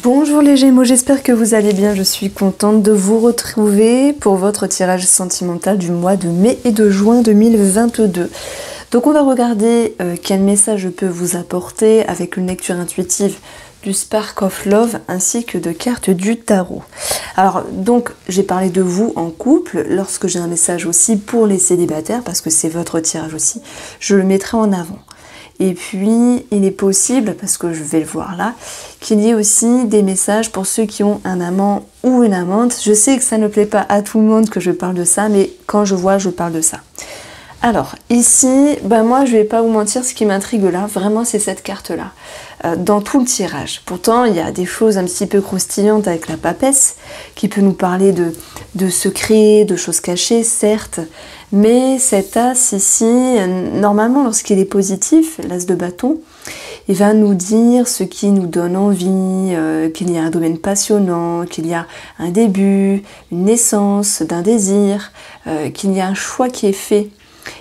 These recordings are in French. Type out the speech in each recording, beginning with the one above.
Bonjour les Gémeaux, j'espère que vous allez bien. Je suis contente de vous retrouver pour votre tirage sentimental du mois de mai et de juin 2022. Donc on va regarder quel message je peux vous apporter avec une lecture intuitive du Spark of Love ainsi que de cartes du tarot. Alors donc j'ai parlé de vous en couple, lorsque j'ai un message aussi pour les célibataires, parce que c'est votre tirage aussi, je le mettrai en avant. Et puis, il est possible, parce que je vais le voir là, qu'il y ait aussi des messages pour ceux qui ont un amant ou une amante. Je sais que ça ne plaît pas à tout le monde que je parle de ça, mais quand je vois, je parle de ça. Alors, ici, moi, je vais pas vous mentir, ce qui m'intrigue là, vraiment, c'est cette carte-là, dans tout le tirage. Pourtant, il y a des choses un petit peu croustillantes avec la papesse, qui peut nous parler de secrets, de choses cachées, certes, mais cet as ici, normalement, lorsqu'il est positif, l'as de bâton, il va nous dire ce qui nous donne envie, qu'il y a un domaine passionnant, qu'il y a un début, une naissance d'un désir, qu'il y a un choix qui est fait.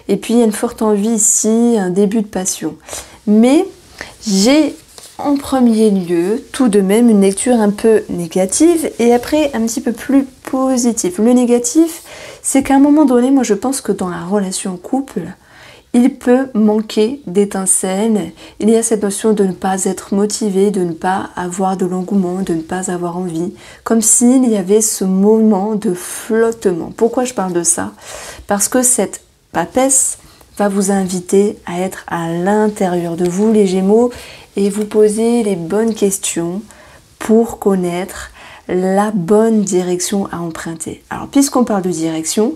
Et puis il y a une forte envie ici, un début de passion. Mais j'ai en premier lieu tout de même une lecture un peu négative et après un petit peu plus positive. Le négatif, c'est qu'à un moment donné, moi je pense que dans la relation couple, il peut manquer d'étincelles. Il y a cette notion de ne pas être motivé, de ne pas avoir de l'engouement, de ne pas avoir envie. Comme s'il y avait ce moment de flottement. Pourquoi je parle de ça? Parce que cette papesse va vous inviter à être à l'intérieur de vous, les Gémeaux, et vous poser les bonnes questions pour connaître la bonne direction à emprunter. Alors, puisqu'on parle de direction,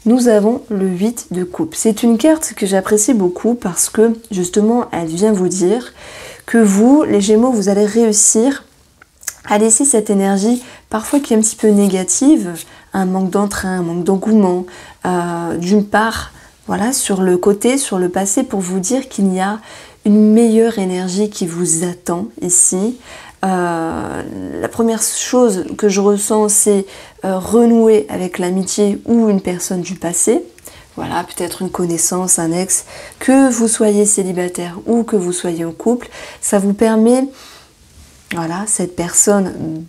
nous avons le 8 de coupe. C'est une carte que j'apprécie beaucoup parce que, justement, elle vient vous dire que vous, les Gémeaux, vous allez réussir à laisser cette énergie, parfois qui est un petit peu négative, un manque d'entrain, un manque d'engouement, d'une part, voilà, sur le côté, sur le passé, pour vous dire qu'il y a une meilleure énergie qui vous attend ici. La première chose que je ressens, c'est renouer avec l'amitié ou une personne du passé. Voilà, peut-être une connaissance, un ex, que vous soyez célibataire ou que vous soyez en couple. Ça vous permet, voilà, cette personne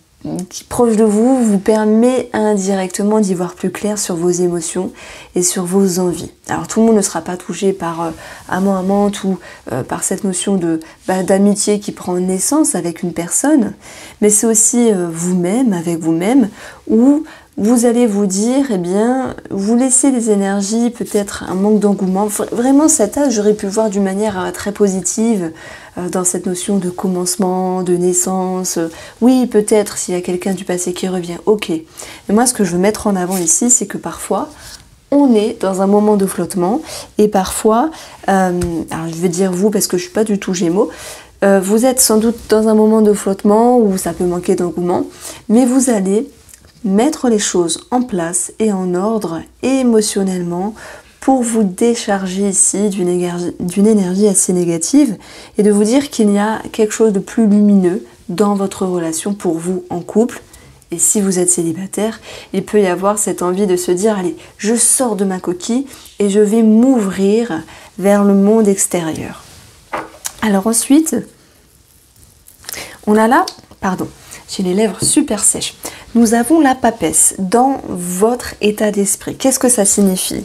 qui est proche de vous, vous permet indirectement d'y voir plus clair sur vos émotions et sur vos envies. Alors tout le monde ne sera pas touché par amant-amante ou par cette notion d'amitié qui prend naissance avec une personne, mais c'est aussi vous-même, avec vous-même, où vous allez vous dire, eh bien, vous laissez des énergies, peut-être un manque d'engouement. Vraiment, cet âge, j'aurais pu le voir d'une manière très positive, dans cette notion de commencement, de naissance. Oui, peut-être, s'il y a quelqu'un du passé qui revient, ok. Mais moi, ce que je veux mettre en avant ici, c'est que parfois, on est dans un moment de flottement, et parfois, alors je vais dire vous, parce que je ne suis pas du tout Gémeaux, vous êtes sans doute dans un moment de flottement, où ça peut manquer d'engouement, mais vous allez mettre les choses en place et en ordre émotionnellement pour vous décharger ici d'une énergie assez négative et de vous dire qu'il y a quelque chose de plus lumineux dans votre relation pour vous en couple. Et si vous êtes célibataire, il peut y avoir cette envie de se dire, allez, je sors de ma coquille et je vais m'ouvrir vers le monde extérieur. Alors ensuite, on a là, pardon, j'ai les lèvres super sèches. Nous avons la papesse dans votre état d'esprit. Qu'est-ce que ça signifie?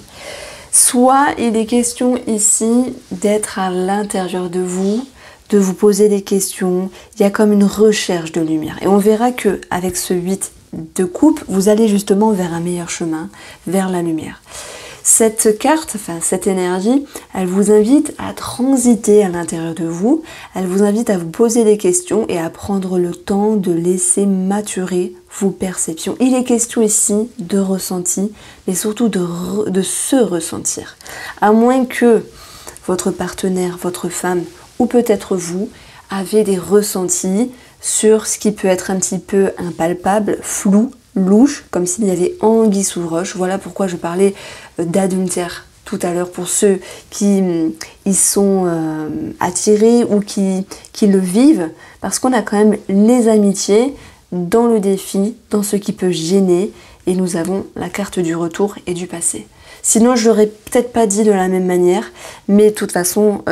Soit il est question ici d'être à l'intérieur de vous poser des questions. Il y a comme une recherche de lumière. Et on verra que avec ce 8 de coupe, vous allez justement vers un meilleur chemin, vers la lumière. Cette carte, enfin cette énergie, elle vous invite à transiter à l'intérieur de vous, elle vous invite à vous poser des questions et à prendre le temps de laisser maturer vos perceptions. Il est question ici de ressenti, mais surtout de se ressentir. À moins que votre partenaire, votre femme, ou peut-être vous, avez des ressentis sur ce qui peut être un petit peu impalpable, flou, louche, comme s'il y avait anguille sous roche. Voilà pourquoi je parlais d'adultère tout à l'heure pour ceux qui y sont attirés ou qui le vivent, parce qu'on a quand même les amitiés dans le défi, dans ce qui peut gêner, et nous avons la carte du retour et du passé. Sinon, je l'aurais peut-être pas dit de la même manière, mais de toute façon,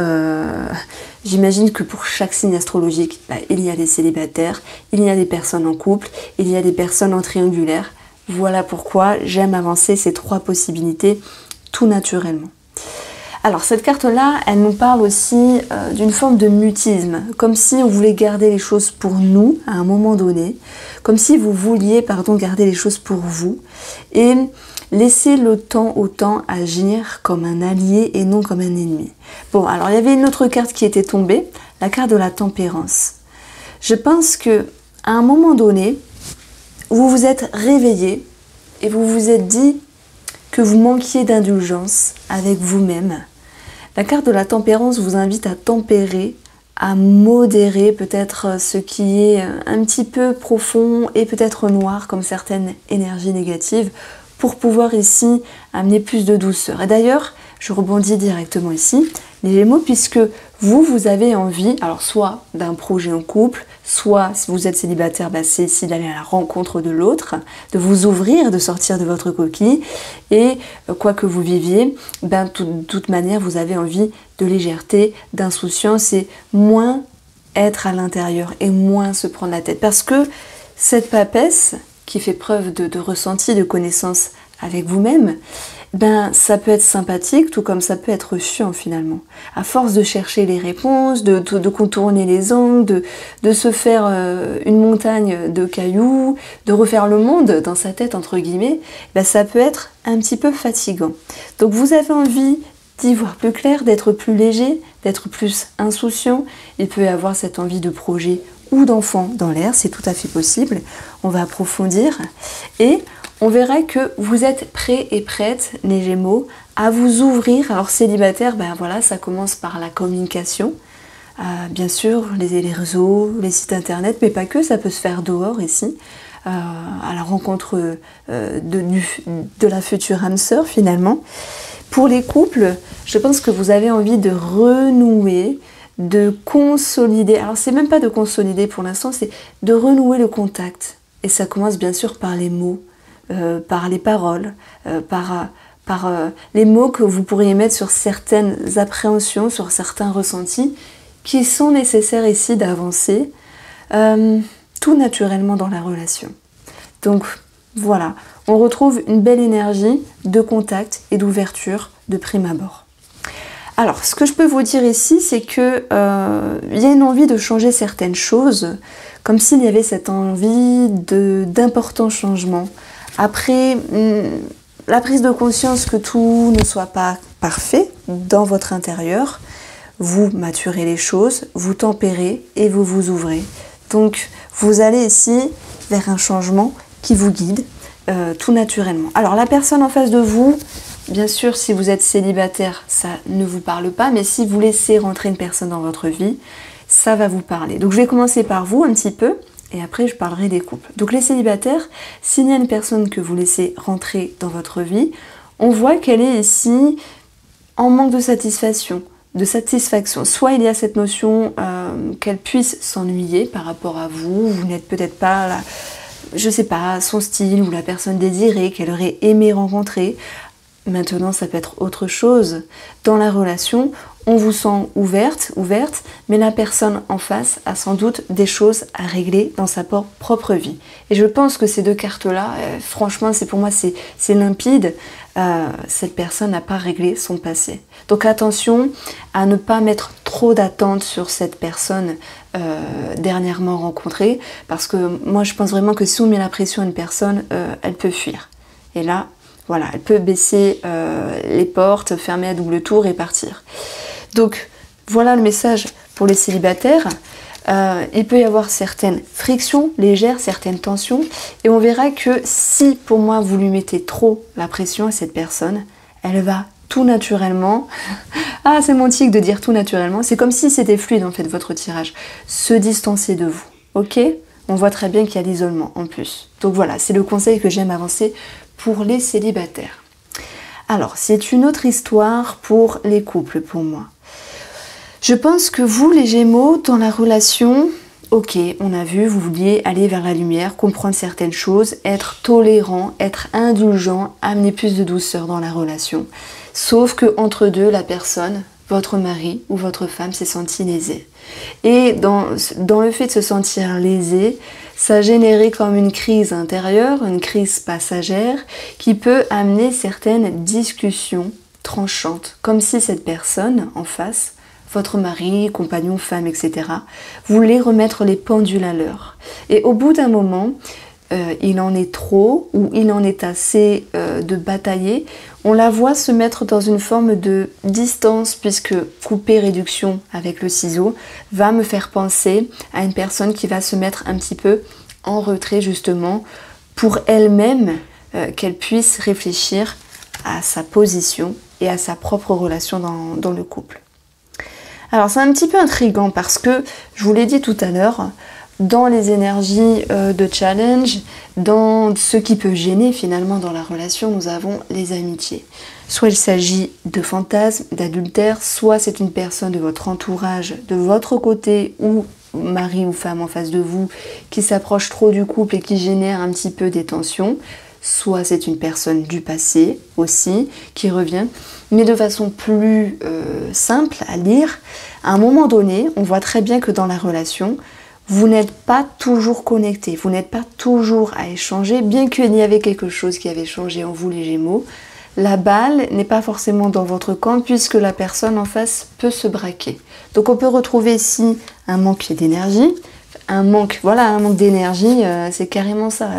j'imagine que pour chaque signe astrologique, il y a des célibataires, il y a des personnes en couple, il y a des personnes en triangulaire. Voilà pourquoi j'aime avancer ces 3 possibilités tout naturellement. Alors cette carte-là, elle nous parle aussi d'une forme de mutisme, comme si on voulait garder les choses pour nous à un moment donné, comme si vous vouliez, garder les choses pour vous, et laisser le temps au temps agir comme un allié et non comme un ennemi. Bon, alors il y avait une autre carte qui était tombée, la carte de la tempérance. Je pense que à un moment donné, vous vous êtes réveillé et vous vous êtes dit que vous manquiez d'indulgence avec vous-même. La carte de la tempérance vous invite à tempérer, à modérer peut-être ce qui est un petit peu profond et peut-être noir comme certaines énergies négatives pour pouvoir ici amener plus de douceur. Et d'ailleurs, je rebondis directement ici, les Gémeaux, puisque vous avez envie, alors soit d'un projet en couple, soit si vous êtes célibataire, c'est ici d'aller à la rencontre de l'autre, de vous ouvrir, de sortir de votre coquille, et quoi que vous viviez, de toute manière, vous avez envie de légèreté, d'insouciance et moins être à l'intérieur et moins se prendre la tête. Parce que cette papesse qui fait preuve de ressenti, de connaissance avec vous-même, ça peut être sympathique, tout comme ça peut être chiant finalement. À force de chercher les réponses, de contourner les angles, de se faire une montagne de cailloux, de refaire le monde dans sa tête entre guillemets, ça peut être un petit peu fatigant. Donc vous avez envie d'y voir plus clair, d'être plus léger, d'être plus insouciant. Il peut y avoir cette envie de projet ou d'enfant dans l'air, c'est tout à fait possible. On va approfondir et on verra que vous êtes prêts et prêtes, les Gémeaux, à vous ouvrir. Alors célibataire, ça commence par la communication. Bien sûr, les réseaux, les sites internet, mais pas que, ça peut se faire dehors ici, à la rencontre de la future âme sœur finalement. Pour les couples, je pense que vous avez envie de renouer, de consolider. Alors c'est même pas de consolider pour l'instant, c'est de renouer le contact. Et ça commence bien sûr par les mots. Par les paroles, par les mots que vous pourriez mettre sur certaines appréhensions, sur certains ressentis qui sont nécessaires ici d'avancer tout naturellement dans la relation. Donc voilà, on retrouve une belle énergie de contact et d'ouverture de prime abord. Alors, ce que je peux vous dire ici, c'est que il y a une envie de changer certaines choses, comme s'il y avait cette envie d'importants changements. Après, la prise de conscience que tout ne soit pas parfait dans votre intérieur, vous maturez les choses, vous tempérez et vous vous ouvrez. Donc, vous allez ici vers un changement qui vous guide tout naturellement. Alors, la personne en face de vous, bien sûr, si vous êtes célibataire, ça ne vous parle pas, mais si vous laissez rentrer une personne dans votre vie, ça va vous parler. Donc, je vais commencer par vous un petit peu. Et après, je parlerai des couples. Donc les célibataires, s'il y a une personne que vous laissez rentrer dans votre vie, on voit qu'elle est ici en manque de satisfaction. Soit il y a cette notion qu'elle puisse s'ennuyer par rapport à vous, vous n'êtes peut-être pas, son style ou la personne désirée qu'elle aurait aimé rencontrer. Maintenant, ça peut être autre chose. Dans la relation, on vous sent ouverte, mais la personne en face a sans doute des choses à régler dans sa propre vie. Et je pense que ces 2 cartes-là, franchement, pour moi, c'est limpide. Cette personne n'a pas réglé son passé. Donc attention à ne pas mettre trop d'attentes sur cette personne dernièrement rencontrée, parce que moi, je pense vraiment que si on met la pression à une personne, elle peut fuir. Et là, voilà, elle peut baisser les portes, fermer à double tour et partir. Donc, voilà le message pour les célibataires. Il peut y avoir certaines frictions légères, certaines tensions. Et on verra que si, pour moi, vous lui mettez trop la pression à cette personne, elle va tout naturellement... Ah, c'est mon tic de dire tout naturellement. C'est comme si c'était fluide, en fait, votre tirage. Se distancer de vous, ok ? On voit très bien qu'il y a l'isolement, en plus. Donc voilà, c'est le conseil que j'aime avancer pour les célibataires. Alors, c'est une autre histoire pour les couples, pour moi. Je pense que vous, les Gémeaux, dans la relation, ok, on a vu, vous vouliez aller vers la lumière, comprendre certaines choses, être tolérant, être indulgent, amener plus de douceur dans la relation. Sauf que entre deux, la personne, votre mari ou votre femme s'est senti lésée. Et dans le fait de se sentir lésé, ça générait comme une crise intérieure, une crise passagère, qui peut amener certaines discussions tranchantes, comme si cette personne en face, votre mari, compagnon, femme, etc., voulait remettre les pendules à l'heure. Et au bout d'un moment, il en est trop, ou il en est assez de batailler, on la voit se mettre dans une forme de distance, puisque couper réduction avec le ciseau va me faire penser à une personne qui va se mettre un petit peu en retrait, justement, pour elle-même, qu'elle puisse réfléchir à sa position et à sa propre relation dans le couple. Alors c'est un petit peu intriguant parce que, je vous l'ai dit tout à l'heure, dans les énergies de challenge, dans ce qui peut gêner finalement dans la relation, nous avons les amitiés. Soit il s'agit de fantasmes, d'adultère, soit c'est une personne de votre entourage, de votre côté, ou mari ou femme en face de vous, qui s'approche trop du couple et qui génère un petit peu des tensions. Soit c'est une personne du passé aussi, qui revient, mais de façon plus simple à lire. À un moment donné, on voit très bien que dans la relation, vous n'êtes pas toujours connecté, vous n'êtes pas toujours à échanger, bien qu'il y avait quelque chose qui avait changé en vous les Gémeaux. La balle n'est pas forcément dans votre camp puisque la personne en face peut se braquer. Donc on peut retrouver ici un manque d'énergie, un manque d'énergie, c'est carrément ça.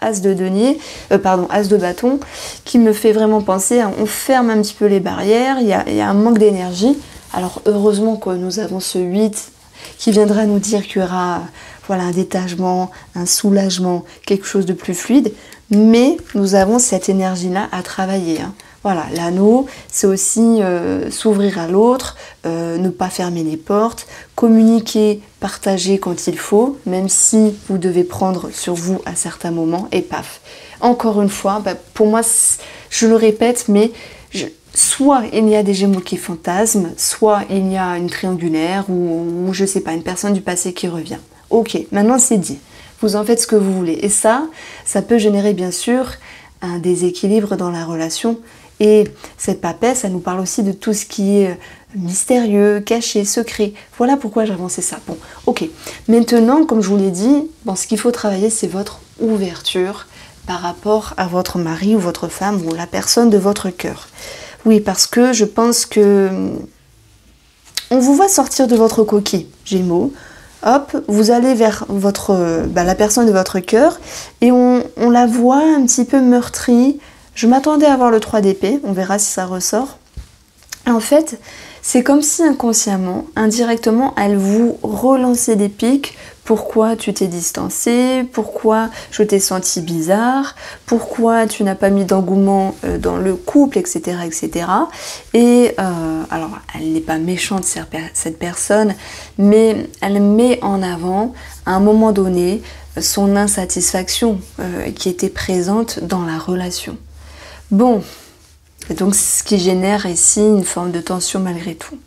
As de denier, As de bâton, qui me fait vraiment penser à on ferme un petit peu les barrières, il y a un manque d'énergie. Alors heureusement que nous avons ce 8 qui viendra nous dire qu'il y aura un détachement, un soulagement, quelque chose de plus fluide, mais nous avons cette énergie-là à travailler. Voilà, l'anneau, c'est aussi s'ouvrir à l'autre, ne pas fermer les portes, communiquer, partager quand il faut, même si vous devez prendre sur vous à certains moments, et paf. Encore une fois, pour moi, je le répète, mais soit il y a des Gémeaux qui fantasment, soit il y a une triangulaire, ou je sais pas, une personne du passé qui revient. Ok, maintenant c'est dit, vous en faites ce que vous voulez. Et ça peut générer bien sûr un déséquilibre dans la relation. Et cette papesse, ça nous parle aussi de tout ce qui est mystérieux, caché, secret. Voilà pourquoi j'ai avancé ça. Bon, ok. Maintenant, comme je vous l'ai dit, ce qu'il faut travailler, c'est votre ouverture par rapport à votre mari ou votre femme ou la personne de votre cœur. Oui, parce que je pense que on vous voit sortir de votre coquille, Gémeaux. Hop, vous allez vers la personne de votre cœur et on la voit un petit peu meurtrie. Je m'attendais à voir le 3 d'épée, on verra si ça ressort. En fait, c'est comme si inconsciemment, indirectement, elle vous relançait des pics. Pourquoi tu t'es distancé? Pourquoi je t'ai senti bizarre? Pourquoi tu n'as pas mis d'engouement dans le couple, etc. etc. Et alors, elle n'est pas méchante, cette personne, mais elle met en avant, à un moment donné, son insatisfaction qui était présente dans la relation. Bon, donc ce qui génère ici une forme de tension malgré tout.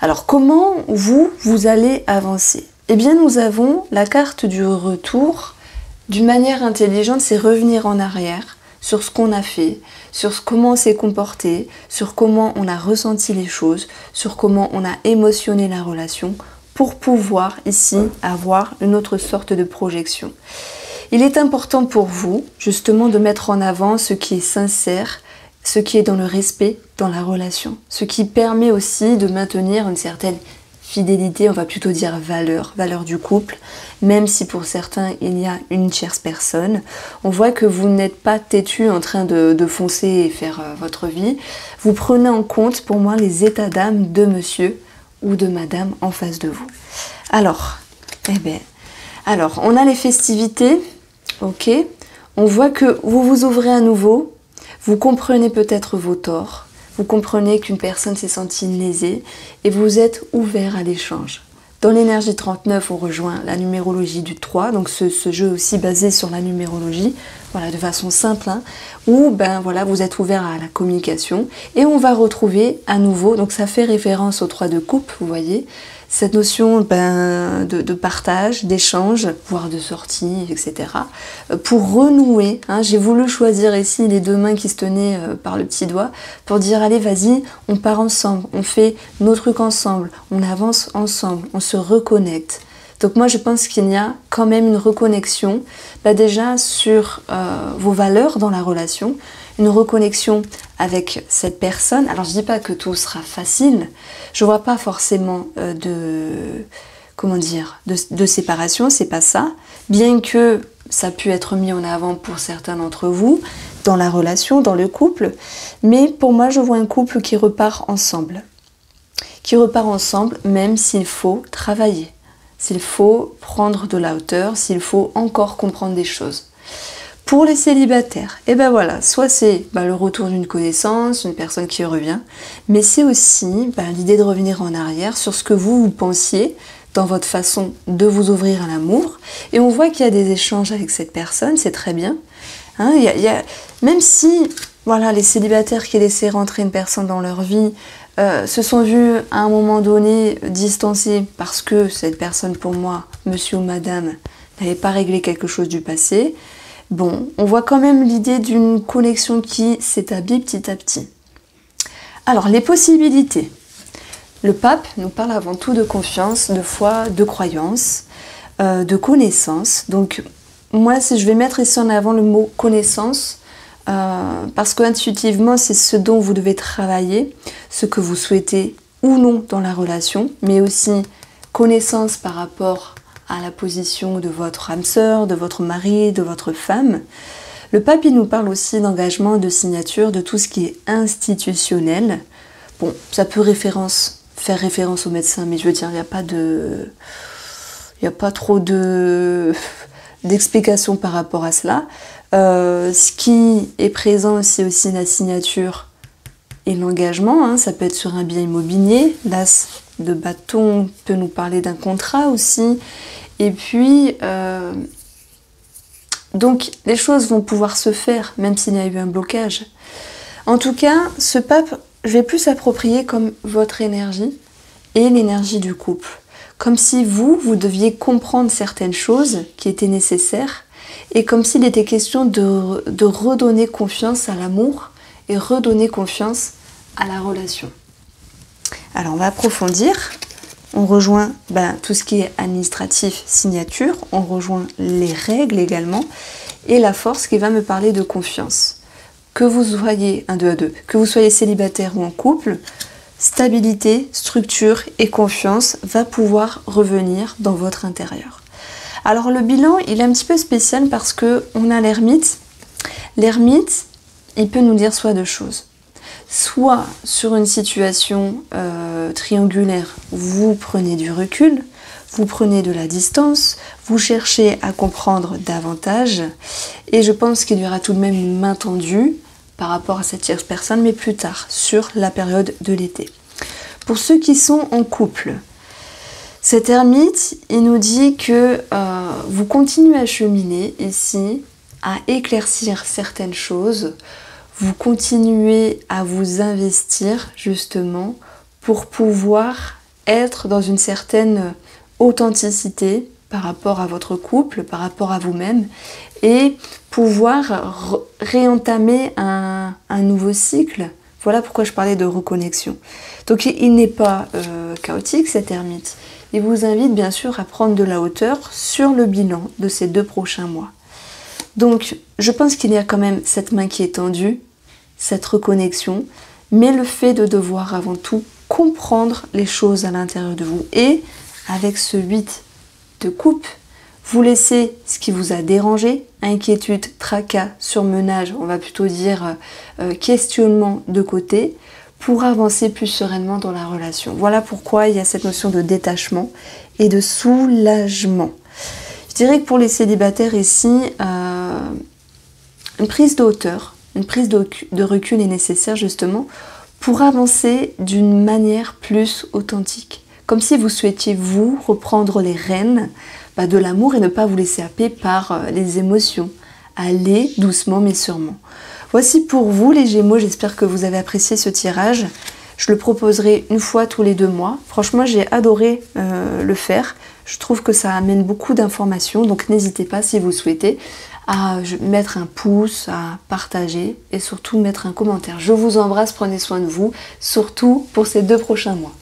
Alors comment vous allez avancer? Eh bien nous avons la carte du retour. D'une manière intelligente, c'est revenir en arrière sur ce qu'on a fait, sur comment on s'est comporté, sur comment on a ressenti les choses, sur comment on a émotionné la relation, pour pouvoir ici avoir une autre sorte de projection. Il est important pour vous, justement, de mettre en avant ce qui est sincère, ce qui est dans le respect dans la relation, ce qui permet aussi de maintenir une certaine fidélité, on va plutôt dire valeur du couple, même si pour certains il y a une tierce personne. On voit que vous n'êtes pas têtu en train de foncer et faire votre vie. Vous prenez en compte, pour moi, les états d'âme de monsieur ou de madame en face de vous. Alors, on a les festivités. Ok, on voit que vous vous ouvrez à nouveau, vous comprenez peut-être vos torts, vous comprenez qu'une personne s'est sentie lésée et vous êtes ouvert à l'échange. Dans l'énergie 39, on rejoint la numérologie du 3, donc ce jeu aussi basé sur la numérologie, de façon simple, où vous êtes ouvert à la communication et on va retrouver à nouveau, donc ça fait référence au 3 de coupe, vous voyez, cette notion de partage, d'échange, voire de sortie, etc. Pour renouer, hein, j'ai voulu choisir ici les deux mains qui se tenaient par le petit doigt, pour dire allez vas-y, on part ensemble, on fait nos trucs ensemble, on avance ensemble, on se reconnecte. Donc moi je pense qu'il y a quand même une reconnexion, déjà sur vos valeurs dans la relation, une reconnexion avec cette personne. Alors je dis pas que tout sera facile, je vois pas forcément de séparation, c'est pas ça, bien que ça pu être mis en avant pour certains d'entre vous, dans la relation, dans le couple, mais pour moi je vois un couple qui repart ensemble même s'il faut travailler, s'il faut prendre de la hauteur, s'il faut encore comprendre des choses. Pour les célibataires, et ben voilà, soit c'est le retour d'une connaissance, une personne qui revient, mais c'est aussi l'idée de revenir en arrière sur ce que vous pensiez dans votre façon de vous ouvrir à l'amour. Et on voit qu'il y a des échanges avec cette personne, c'est très bien. Hein, même si les célibataires qui laissaient rentrer une personne dans leur vie se sont vus à un moment donné distancés parce que cette personne, pour moi, monsieur ou madame, n'avait pas réglé quelque chose du passé. Bon, on voit quand même l'idée d'une connexion qui s'établit petit à petit. Alors, les possibilités. Le pape nous parle avant tout de confiance, de foi, de croyance, de connaissance. Donc, moi, si je vais mettre ici en avant le mot connaissance, parce qu'intuitivement, c'est ce dont vous devez travailler, ce que vous souhaitez ou non dans la relation, mais aussi connaissance par rapport à la position de votre âme sœur, de votre mari, de votre femme. Le pape, il nous parle aussi d'engagement, de signature, de tout ce qui est institutionnel. Bon, ça peut faire référence au médecin, mais je veux dire, il n'y a pas trop d'explications par rapport à cela. Ce qui est présent, c'est aussi la signature et l'engagement. Hein, ça peut être sur un bien immobilier. L'as de bâton peut nous parler d'un contrat aussi. Et puis, donc, les choses vont pouvoir se faire, même s'il y a eu un blocage. En tout cas, ce pape, je vais plus s'approprier comme votre énergie et l'énergie du couple. Comme si vous deviez comprendre certaines choses qui étaient nécessaires, et comme s'il était question de redonner confiance à l'amour et redonner confiance à la relation. Alors, on va approfondir. On rejoint tout ce qui est administratif, signature, on rejoint les règles également, et la force qui va me parler de confiance. Que vous soyez que vous soyez célibataire ou en couple, stabilité, structure et confiance va pouvoir revenir dans votre intérieur. Alors le bilan, il est un petit peu spécial parce qu'on a l'ermite. L'ermite, il peut nous dire soit deux choses. Soit sur une situation triangulaire, vous prenez du recul, vous prenez de la distance, vous cherchez à comprendre davantage, et je pense qu'il y aura tout de même une main tendue par rapport à cette tierce personne, mais plus tard, sur la période de l'été. Pour ceux qui sont en couple, cet ermite, il nous dit que vous continuez à cheminer ici, à éclaircir certaines choses, vous continuez à vous investir justement pour pouvoir être dans une certaine authenticité par rapport à votre couple, par rapport à vous-même, et pouvoir réentamer un nouveau cycle. Voilà pourquoi je parlais de reconnexion. Donc il n'est pas chaotique cet ermite. Il vous invite bien sûr à prendre de la hauteur sur le bilan de ces 2 prochains mois. Donc je pense qu'il y a quand même cette main qui est tendue, cette reconnexion, mais le fait de devoir avant tout comprendre les choses à l'intérieur de vous. Et avec ce 8 de coupe, vous laissez ce qui vous a dérangé, inquiétude, tracas, surmenage, on va plutôt dire questionnement de côté, pour avancer plus sereinement dans la relation. Voilà pourquoi il y a cette notion de détachement et de soulagement. Je dirais que pour les célibataires ici, une prise de hauteur, une prise de recul est nécessaire justement pour avancer d'une manière plus authentique. Comme si vous souhaitiez vous reprendre les rênes de l'amour et ne pas vous laisser happer par les émotions. Allez doucement mais sûrement. Voici pour vous les Gémeaux, j'espère que vous avez apprécié ce tirage. Je le proposerai une fois tous les 2 mois. Franchement, j'ai adoré le faire. Je trouve que ça amène beaucoup d'informations, donc n'hésitez pas si vous souhaitez à mettre un pouce, à partager et surtout mettre un commentaire. Je vous embrasse, prenez soin de vous, surtout pour ces 2 prochains mois.